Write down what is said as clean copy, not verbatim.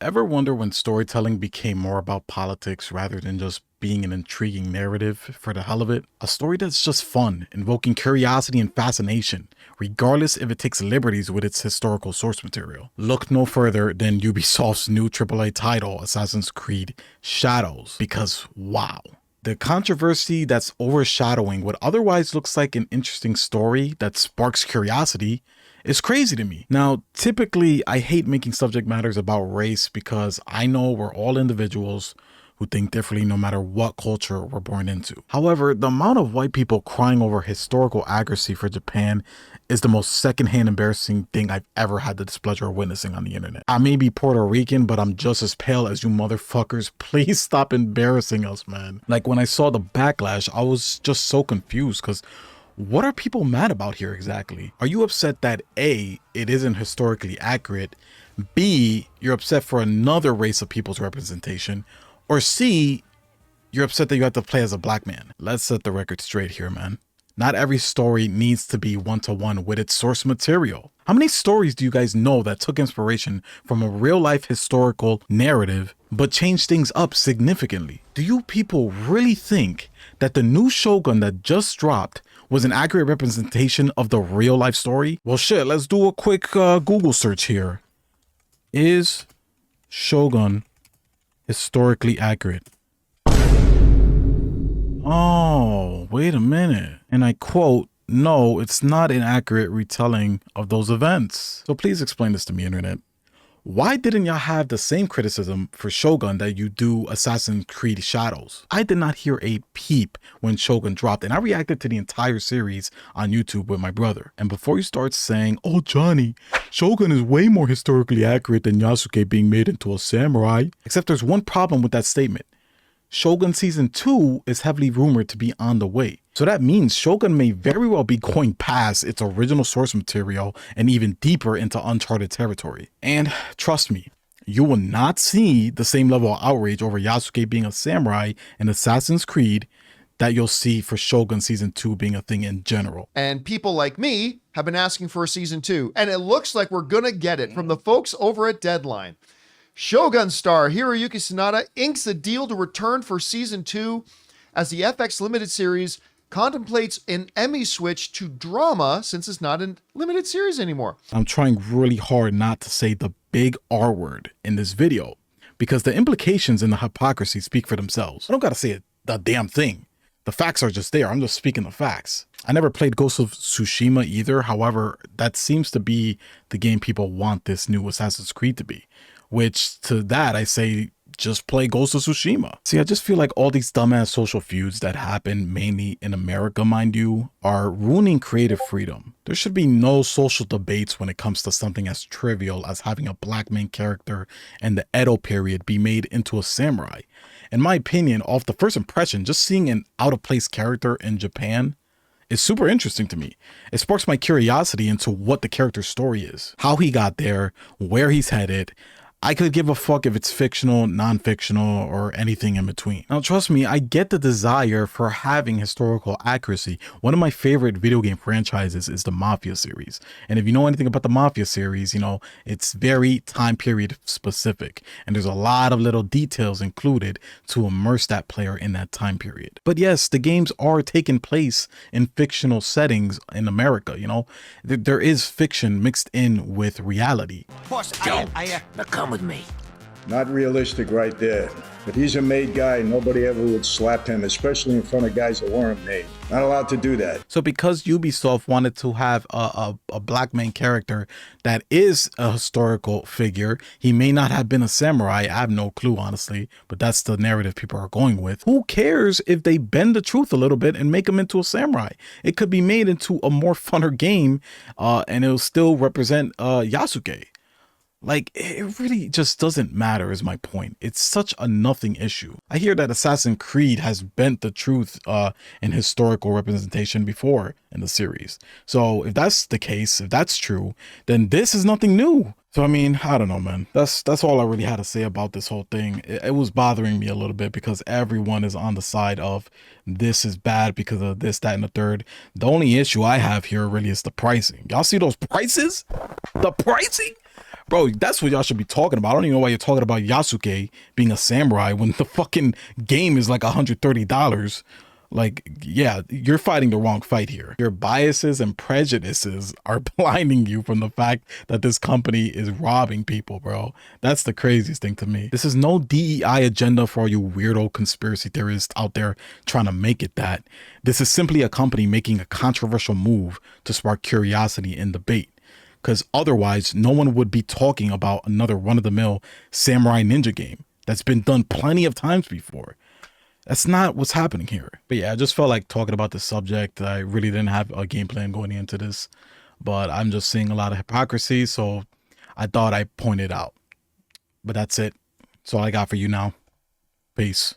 Ever wonder when storytelling became more about politics rather than just being an intriguing narrative for the hell of it? A story that's just fun, invoking curiosity and fascination, regardless if it takes liberties with its historical source material. Look no further than Ubisoft's new AAA title, Assassin's Creed Shadows, because wow. The controversy that's overshadowing what otherwise looks like an interesting story that sparks curiosity is crazy to me. Now, typically, I hate making subject matters about race because I know we're all individuals who think differently no matter what culture we're born into. However, the amount of white people crying over historical accuracy for Japan is the most secondhand embarrassing thing I've ever had the displeasure of witnessing on the internet. I may be Puerto Rican, but I'm just as pale as you motherfuckers. Please stop embarrassing us, man. Like when I saw the backlash, I was just so confused because what are people mad about here exactly? Are you upset that A, it isn't historically accurate, B, you're upset for another race of people's representation, or C, you're upset that you have to play as a black man? Let's set the record straight here, man. Not every story needs to be one-to-one with its source material. How many stories do you guys know that took inspiration from a real-life historical narrative but changed things up significantly? Do you people really think that the new Shogun that just dropped was an accurate representation of the real life story? Well, shit, let's do a quick Google search here. Is Shogun historically accurate? Oh, wait a minute. And I quote, no, it's not an accurate retelling of those events. So please explain this to me, internet. Why didn't y'all have the same criticism for Shogun that you do Assassin's Creed Shadows? I did not hear a peep when Shogun dropped, and I reacted to the entire series on YouTube with my brother. And before you start saying, oh Johnny, Shogun is way more historically accurate than Yasuke being made into a samurai. Except there's one problem with that statement. Shogun Season 2 is heavily rumored to be on the way. So that means Shogun may very well be going past its original source material and even deeper into uncharted territory. And trust me, you will not see the same level of outrage over Yasuke being a samurai in Assassin's Creed that you'll see for Shogun Season 2 being a thing in general. And people like me have been asking for a Season 2, and it looks like we're gonna get it from the folks over at Deadline. Shogun star Hiroyuki Sanada inks a deal to return for Season 2 as the FX Limited series contemplates an Emmy switch to drama since it's not a limited series anymore. I'm trying really hard not to say the big R word in this video because the implications in the hypocrisy speak for themselves. I don't gotta say the damn thing. The facts are just there. I'm just speaking the facts. I never played Ghost of Tsushima either. However, that seems to be the game people want this new Assassin's Creed to be. Which to that I say, just play Ghost of Tsushima. See, I just feel like all these dumbass social feuds that happen, mainly in America, mind you, are ruining creative freedom. There should be no social debates when it comes to something as trivial as having a black main character and the Edo period be made into a samurai. In my opinion, off the first impression, just seeing an out-of-place character in Japan is super interesting to me. It sparks my curiosity into what the character's story is, how he got there, where he's headed. I could give a fuck if it's fictional, non-fictional, or anything in between. Now, trust me, I get the desire for having historical accuracy. One of my favorite video game franchises is the Mafia series. And if you know anything about the Mafia series, you know, it's very time period specific. And there's a lot of little details included to immerse that player in that time period. But yes, the games are taking place in fictional settings in America, you know. There is fiction mixed in with reality. Boss, now come with me. Not realistic right there. But he's a made guy. Nobody ever would slap him, especially in front of guys that weren't made. Not allowed to do that. So because Ubisoft wanted to have a black main character that is a historical figure, he may not have been a samurai. I have no clue, honestly, but that's the narrative people are going with. Who cares if they bend the truth a little bit and make him into a samurai? It could be made into a more funner game and it'll still represent Yasuke. Like, it really just doesn't matter is my point. It's such a nothing issue. I hear that Assassin's Creed has bent the truth in historical representation before in the series. So if that's the case, if that's true, then this is nothing new. So, I mean, I don't know, man. That's all I really had to say about this whole thing. It was bothering me a little bit because everyone is on the side of this is bad because of this, that, and the third. The only issue I have here really is the pricing. Y'all see those prices? The pricing? Bro, that's what y'all should be talking about. I don't even know why you're talking about Yasuke being a samurai when the fucking game is like $130. Like, yeah, you're fighting the wrong fight here. Your biases and prejudices are blinding you from the fact that this company is robbing people, bro. That's the craziest thing to me. This is no DEI agenda for all you weirdo conspiracy theorists out there trying to make it that. This is simply a company making a controversial move to spark curiosity and debate. Because otherwise, no one would be talking about another run-of-the-mill samurai ninja game that's been done plenty of times before. That's not what's happening here. But yeah, I just felt like talking about this subject. I really didn't have a game plan going into this, but I'm just seeing a lot of hypocrisy, so I thought I'd point it out. But that's it. That's all I got for you now. Peace.